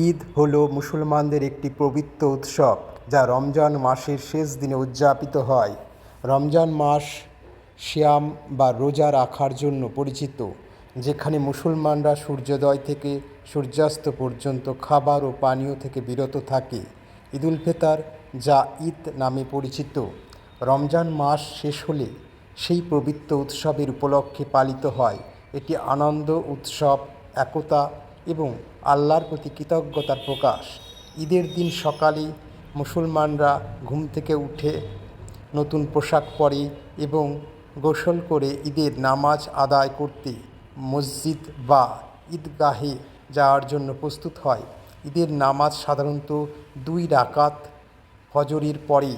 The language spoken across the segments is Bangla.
ঈদ হলো মুসলমানদের একটি পবিত্র উৎসব যা রমজান মাসের শেষ দিনে উদযাপিত হয়। রমজান মাস সিয়াম বা রোজা রাখার জন্য পরিচিত, যেখানে মুসলমানরা সূর্যোদয় থেকে সূর্যাস্ত পর্যন্ত খাবার ও পানীয় থেকে বিরত থাকে। ঈদুল ফিতর, যা ঈদ নামে পরিচিত, রমজান মাস শেষ হলে সেই পবিত্র উৎসবের উপলক্ষে পালিত হয়। এটি আনন্দ, উৎসব, একতা এবং আল্লাহর প্রতি কৃতজ্ঞতার প্রকাশ। ঈদের দিন সকালে মুসলমানরা ঘুম থেকে উঠে নতুন পোশাক পরে এবং গোসল করে ঈদের নামাজ আদায় করতে মসজিদ বা ঈদগাহে যাওয়ার জন্য প্রস্তুত হয়। ঈদের নামাজ সাধারণত 2 রাকাত ফজরের পরে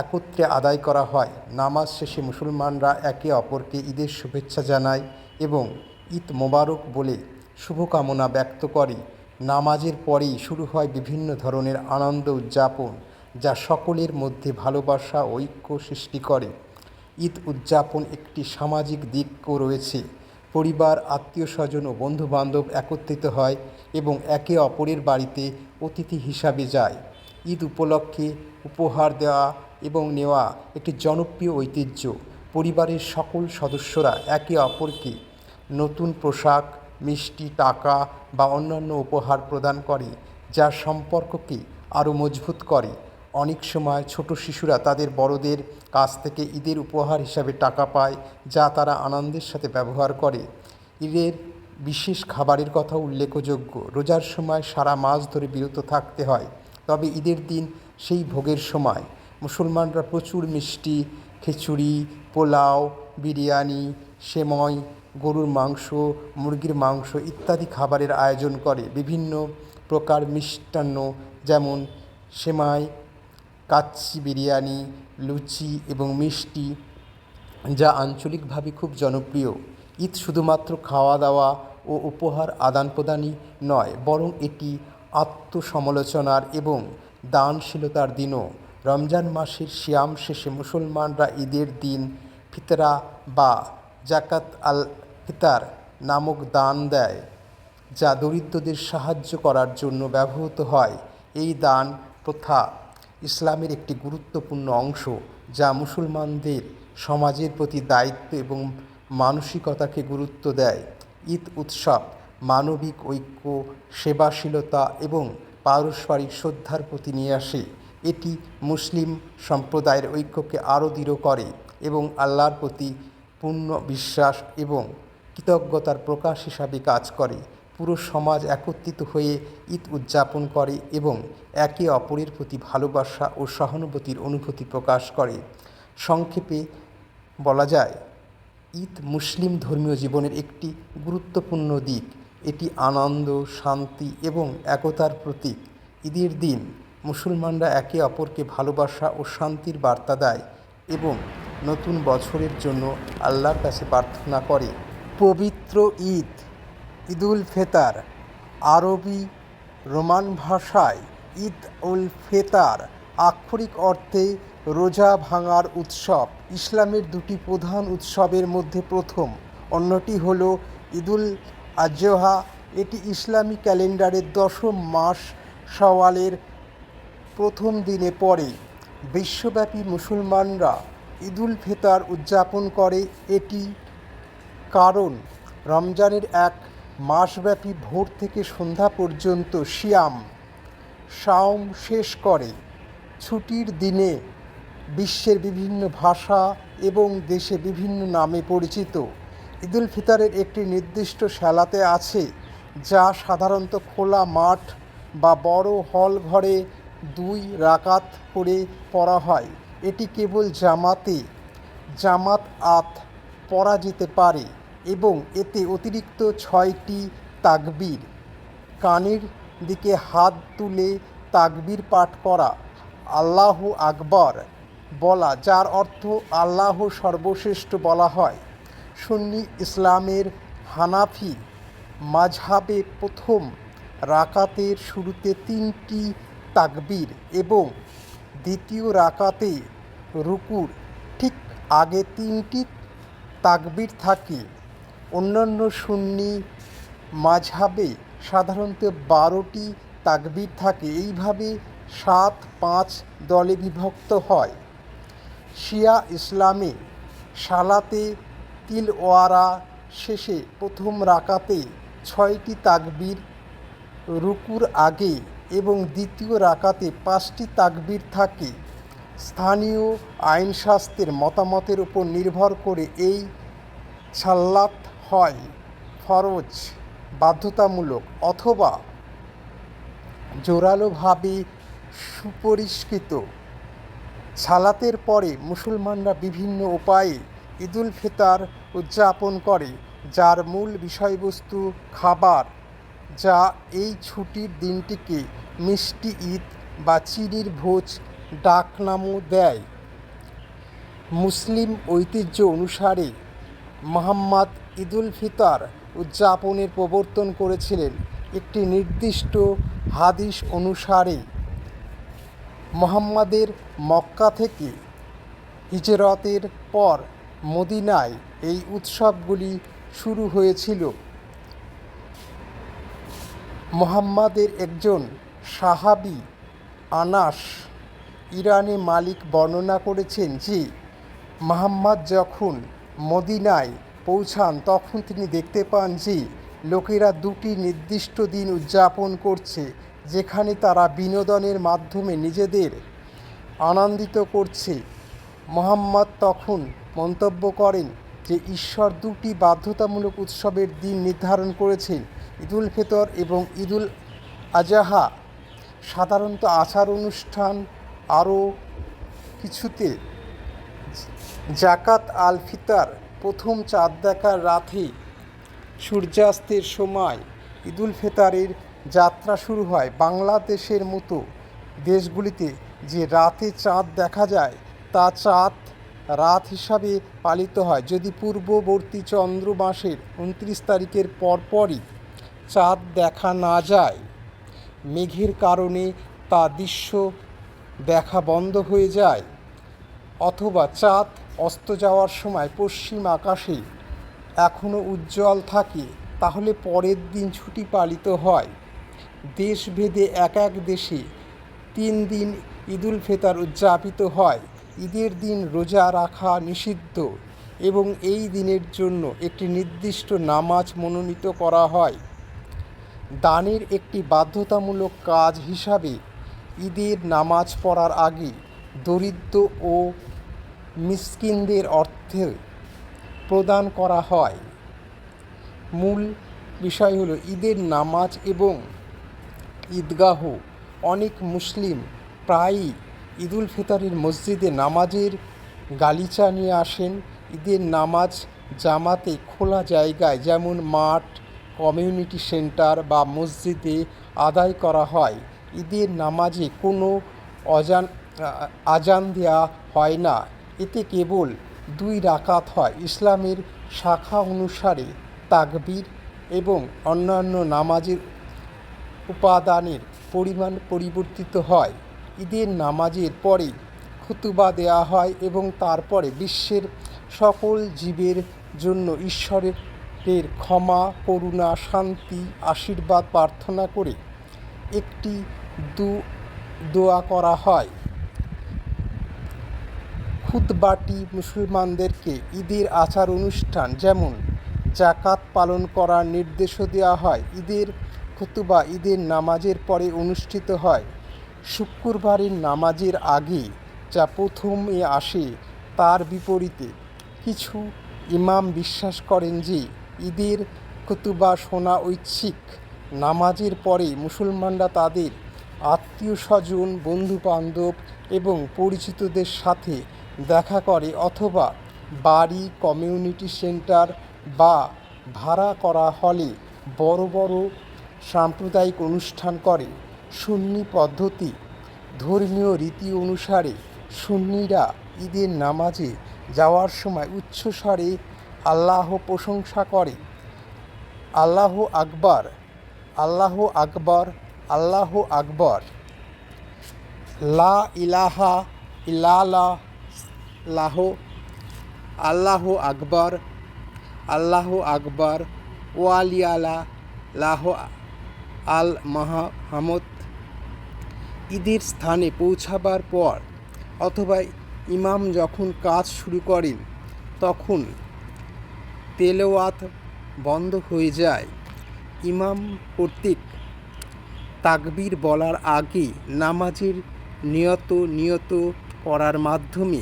একত্রে আদায় করা হয়। নামাজ শেষে মুসলমানরা একে অপরকে ঈদের শুভেচ্ছা জানায় এবং ঈদ মোবারক বলে শুভকামনা ব্যক্ত করে। নামাজের পরেই শুরু হয় বিভিন্ন ধরনের আনন্দ উদযাপন, যা সকলের মধ্যে ভালোবাসা ও ঐক্য সৃষ্টি করে। ঈদ উদযাপন একটি সামাজিক দিকও রয়েছে। পরিবার, আত্মীয়স্বজন ও বন্ধুবান্ধব একত্রিত হয় এবং একে অপরের বাড়িতে অতিথি হিসাবে যায়। ঈদ উপলক্ষে উপহার দেওয়া এবং নেওয়া একটি জনপ্রিয় ঐতিহ্য। পরিবারের সকল সদস্যরা একে অপরকে নতুন পোশাক, মিষ্টি, টাকা বা অন্যান্য উপহার প্রদান করে, যা সম্পর্ককে আরও মজবুত করে। অনেক সময় ছোট শিশুরা তাদের বড়দের কাছ থেকে ঈদের উপহার হিসাবে টাকা পায়, যা তারা আনন্দের সাথে ব্যবহার করে। ঈদের বিশেষ খাবারের কথা উল্লেখযোগ্য। রোজার সময় সারা মাস ধরে বিরত থাকতে হয়, তবে ঈদের দিন সেই ভোগের সময় মুসলমানরা প্রচুর মিষ্টি, খিচুড়ি, পোলাও, বিরিয়ানি, সেময়, গরুর মাংস, মুরগির মাংস ইত্যাদি খাবারের আয়োজন করে। বিভিন্ন প্রকার মিষ্টান্ন যেমন সেমাই, কাচ্চি বিরিয়ানি, লুচি এবং মিষ্টি, যা আঞ্চলিকভাবে খুব জনপ্রিয়। ঈদ শুধুমাত্র খাওয়া দাওয়া ও উপহার আদান প্রদানই নয়, বরং এটি আত্মসমালোচনার এবং দানশীলতার দিনও। রমজান মাসের সিয়াম শেষে মুসলমানরা ঈদের দিন ফিতরা বা জাকাত আল ফিতর নামক দান দেয়, যা দরিদ্রদের সাহায্য করার জন্য ব্যবহৃত হয়। এই দান প্রথা ইসলামের একটি গুরুত্বপূর্ণ অংশ, যা মুসলমানদের সমাজের প্রতি দায়িত্ব এবং মানসিকতাকে গুরুত্ব দেয়। ঈদ উৎসব মানবিক ঐক্য, সেবাশীলতা এবং পারস্পরিক শ্রদ্ধার প্রতি নিয়ে আসে। এটি মুসলিম সম্প্রদায়ের ঐক্যকে আরও দৃঢ় করে এবং আল্লাহর প্রতি পূর্ণ বিশ্বাস এবং কৃতজ্ঞতার প্রকাশ হিসাবে কাজ করে। পুরো সমাজ একত্রিত হয়ে ঈদ উদযাপন করে এবং একে অপরের প্রতি ভালোবাসা ও সহানুভূতির অনুভূতি প্রকাশ করে। সংক্ষেপে বলা যায়, ঈদ মুসলিম ধর্মীয় জীবনের একটি গুরুত্বপূর্ণ দিক। এটি আনন্দ, শান্তি এবং একতার প্রতীক। ঈদের দিন মুসলমানরা একে অপরকে ভালোবাসা ও শান্তির বার্তা দেয় এবং নতুন বছরের জন্য আল্লাহর কাছে প্রার্থনা করে। পবিত্র ঈদ, ঈদুল ফিতর, আরবি রোমান ভাষায় ঈদ উল ফিতর আক্ষরিক অর্থে রোজা ভাঙার উৎসব। ইসলামের 2টি প্রধান উৎসবের মধ্যে প্রথম, অন্যটি হল ঈদুল আজহা। এটি ইসলামী ক্যালেন্ডারের 10ম মাস শাওয়ালের প্রথম দিনে পড়ে। বিশ্বব্যাপী মুসলমানরা ঈদুল ফিতর উদযাপন করে এটি কারণ রমজানের এক মাসব্যাপী ভোর থেকে সন্ধ্যা পর্যন্ত সাওম শেষ করে। ছুটির দিনে বিশ্বের বিভিন্ন ভাষা এবং দেশে বিভিন্ন নামে পরিচিত। ঈদুল ফিতরের একটি নির্দিষ্ট সালাতে আছে, যা সাধারণত খোলা মাঠ বা বড় হল ঘরে 2 রাকাত করে পড়া হয়। এটি কেবল জামাত পড়া যেতে পারে এবং এতে অতিরিক্ত 6টি তাকবীর, কানের দিকে হাত তুলে তাকবীর পাঠ করা, আল্লাহু আকবার বলা, যার অর্থ আল্লাহ সর্বশ্রেষ্ঠ বলা হয়। সুন্নি ইসলামের হানাফি মাযহাবে প্রথম রাকাতের শুরুতে 3টি তাকবীর এবং দ্বিতীয় রাকাতে রুকুর ঠিক আগে 3টি তাকবীর থাকে। অন্যান্য সুন্নি মাযহাবে সাধারণত 12টি তাকবীর থাকে। এইভাবে 7-5 দলে বিভক্ত হয়। শিয়া ইসলামে সালাতে তিলওয়ারা শেষে প্রথম রাকাতে 6টি তাকবীর, রুকুর আগে এবং দ্বিতীয় রাকাতে 5টি তাকবীর থাকে। স্থানীয় আইনশাস্ত্রের মতামতের উপর নির্ভর করে এই সালাত হয় ফরজ, বাধ্যতামূলক অথবা জোরালোভাবে সুপরিষ্কৃত। সালাতের পরে মুসলমানরা বিভিন্ন উপায়ে ঈদুল ফিতর উদযাপন করে, যার মূল বিষয়বস্তু খাবার, যা এই ছুটির দিনটিকে মিষ্টি ঈদ বা চিনির ভোজ ডাকনামও দেয়। মুসলিম ঐতিহ্য অনুসারে মুহাম্মদ ঈদুল ফিতর উদযাপনের প্রবর্তন করেছিলেন। একটি নির্দিষ্ট হাদিস অনুসারে মুহাম্মদের মক্কা থেকে হিজরতের পর মদিনায় এই উৎসবগুলি শুরু হয়েছিল। মুহাম্মদের একজন সাহাবী আনাস ইবনে মালিক বর্ণনা করেছেন যে মুহাম্মদ যখন মদিনায় পৌঁছান তখন তিনি দেখতে পান যে লোকেরা 2টি নির্দিষ্ট দিন উদযাপন করছে, যেখানে তারা বিনোদনের মাধ্যমে নিজেদের আনন্দিত করছে। মুহাম্মদ তখন মন্তব্য করেন যে ঈশ্বর 2টি বাধ্যতামূলক উৎসবের দিন নির্ধারণ করেছেন, ঈদুল ফিতর এবং ঈদুল আজহা। সাধারণত আচার অনুষ্ঠান আরও কিছুতে জাকাত আল ফিতর প্রথম চাঁদ দেখার রাতে সূর্যাস্তের সময় ঈদুল ফিতরের যাত্রা শুরু হয়। বাংলাদেশের মতো দেশগুলিতে যে রাতে চাঁদ দেখা যায় তা চাঁদ রাত হিসাবে পালিত হয়। যদি পূর্ববর্তী চন্দ্র মাসের 29 তারিখের পরপরই চাঁদ দেখা না যায়, মেঘের কারণে তা দৃশ্য দেখা বন্ধ হয়ে যায়, অথবা চাঁদ অস্ত যাওয়ার সময় পশ্চিম আকাশে এখনও উজ্জ্বল থাকে, তাহলে পরের দিন ছুটি পালিত হয়। দেশভেদে এক এক দেশে 3 দিন ঈদুল ফিতর উদযাপিত হয়। ঈদের দিন রোজা রাখা নিষিদ্ধ এবং এই দিনের জন্য একটি নির্দিষ্ট নামাজ মনোনীত করা হয়। দানের একটি বাধ্যতামূলক কাজ হিসাবে ঈদের নামাজ পড়ার আগে দরিদ্র ও মিসকিনদের অর্থ প্রদান করা হয়। মূল বিষয় হলো ঈদের নামাজ এবং ঈদগাহ। অনেক মুসলিম প্রায়ই ঈদুল ফিতরের মসজিদে নামাজের গালিচা নিয়ে আসেন। ঈদের নামাজ জামাতে খোলা জায়গায় যেমন মাঠ, কমিউনিটি সেন্টার বা মসজিদে আদায় করা হয়। ঈদের নামাজে কোনো আজান দেওয়া হয় না, এতে কেবল 2 রাকাত হয়। ইসলামের শাখা অনুসারে তাকবীর এবং অন্যান্য নামাজের উপাদানের পরিমাণ পরিবর্তিত হয়। ঈদের নামাজের পরে খুতবা দেওয়া হয় এবং তারপরে বিশ্বের সকল জীবের জন্য ঈশ্বরের ক্ষমা, করুণা, শান্তি, আশীর্বাদ প্রার্থনা করে একটি দোয়া করা হয়। খুতবাটি মুসলমানদেরকে ঈদের আচার অনুষ্ঠান যেমন জাকাত পালন করার নির্দেশও দেওয়া হয়। ঈদের খুতবা ঈদের নামাজের পরে অনুষ্ঠিত হয়। শুক্রবারের নামাজের আগে যা প্রথমে আসে তার বিপরীতে কিছু ইমাম বিশ্বাস করেন যে ঈদের খুতবা শোনা ঐচ্ছিক। নামাজের পরে মুসলমানরা তাদের আত্মীয়স্বজন, বন্ধুবান্ধব এবং পরিচিতদের সাথে দেখা করে অথবা বাড়ি, কমিউনিটি সেন্টার বা ভাড়া করা হলে বড় বড় সাম্প্রদায়িক অনুষ্ঠান করে। সুন্নি পদ্ধতি। ধর্মীয় রীতি অনুসারে সুন্নিরা ঈদের নামাজে যাওয়ার সময় উচ্চস্বরে আল্লাহ প্রশংসা করে, আল্লাহ আকবার, আল্লাহ আকবার, আল্লাহ আকবার, লা ইলাহা ইল্লাল্লাহ, আল্লাহ আকবার, আল্লাহ আকবার, ওয়ালিয়াল্লাহ আল মাহমুদ ঈদের স্থানে পৌঁছাবার পর অথবা ইমাম যখন কাজ শুরু করেন তখন তেলাওয়াত বন্ধ হয়ে যায়। ইমাম কর্তৃক তাকবীর বলার আগে নামাজের নিয়ত করার মাধ্যমে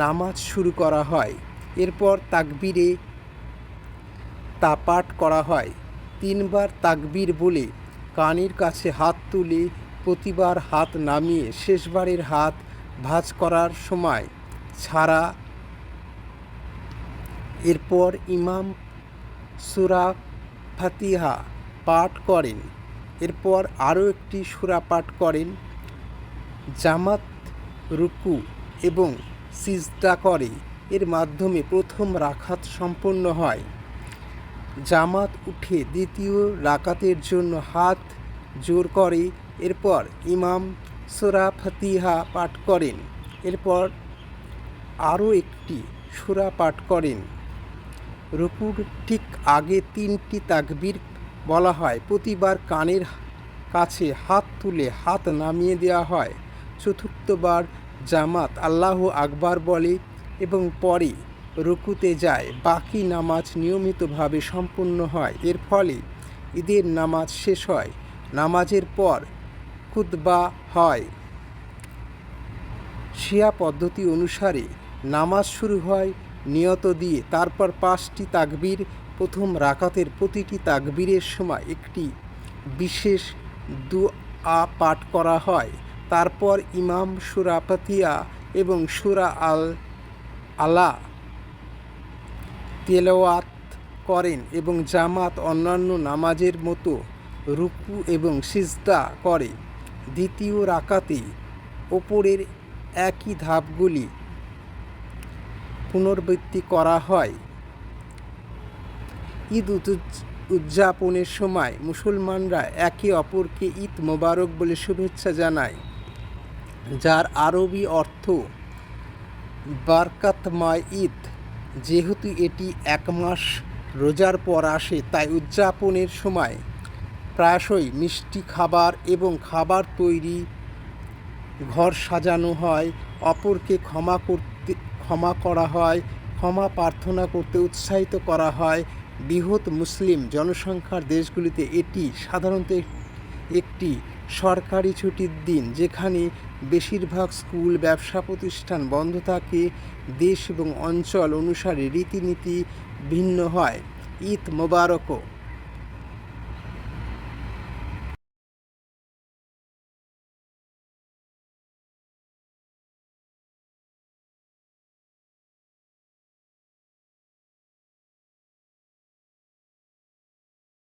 নামাজ শুরু করা হয়। এরপর তাকবীরে তা পাঠ করা হয়। 3 বার তাকবীর বলে কানের কাছে হাত তুলে প্রতিবার হাত নামিয়ে শেষবারের হাত ভাঁজ করার সময় ছাড়া। এরপর ইমাম সূরা ফাতিহা পাঠ করেন। এরপর আরও একটি সূরা পাঠ করেন। জামাত রুকু এবং সিজদা করে। এর মাধ্যমে প্রথম রাকাত সম্পন্ন হয়। জামাত উঠে দ্বিতীয় রাকাতের জন্য হাত জোড় করে। এরপর ইমাম সূরা ফাতিহা পাঠ করেন। এরপর আরও একটি সূরা পাঠ করেন। রুকুর ঠিক আগে 3টি তাকবীর বলা হয়। প্রতিবার কানের কাছে হাত তুলে হাত নামিয়ে দেওয়া হয়। চতুর্থবার জামাত আল্লাহু আকবার বলে এবং পরে রুকুতে যায়। বাকি নামাজ নিয়মিতভাবে সম্পন্ন হয়। এর ফলে ঈদের নামাজ শেষ হয়। নামাজের পর খুতবা হয়। শিয়া পদ্ধতি অনুসারে নামাজ শুরু হয় নিয়ত দিয়ে। তারপর 5টি তাকবীর। প্রথম রাকাতের প্রতিটি তাকবীরের সময় একটি বিশেষ দুআ পাঠ করা হয়। তারপর ইমাম সূরা ফাতিহা এবং সূরা আল আলা তেলাওয়াত করেন এবং জামাত অন্যান্য নামাজের মতো রুকু এবং সিজদা করে। দ্বিতীয় রাকাতে ওপরের একই ধাপগুলি পুনরাবৃত্তি করা হয়। ঈদ উদযাপনের সময় মুসলমানরা একে অপরকে ঈদ মোবারক বলে শুভেচ্ছা জানায়, যার আরবি অর্থ বরকতময় ঈদ। যেহেতু এটি 1 মাস রোজার পর আসে, তাই উদযাপনের সময় প্রায়শই মিষ্টি খাবার এবং খাবার তৈরি, ঘর সাজানো হয়, অপরকে ক্ষমা করা হয়, ক্ষমা প্রার্থনা করতে উৎসাহিত করা হয়। বৃহৎ মুসলিম জনসংখ্যার দেশগুলিতে এটি সাধারণত একটি সরকারি ছুটির দিন, যেখানে বেশিরভাগ স্কুল, ব্যবসা প্রতিষ্ঠান বন্ধ থাকে। দেশ এবং অঞ্চল অনুসারে রীতিনীতি ভিন্ন হয়। ঈদ মোবারক।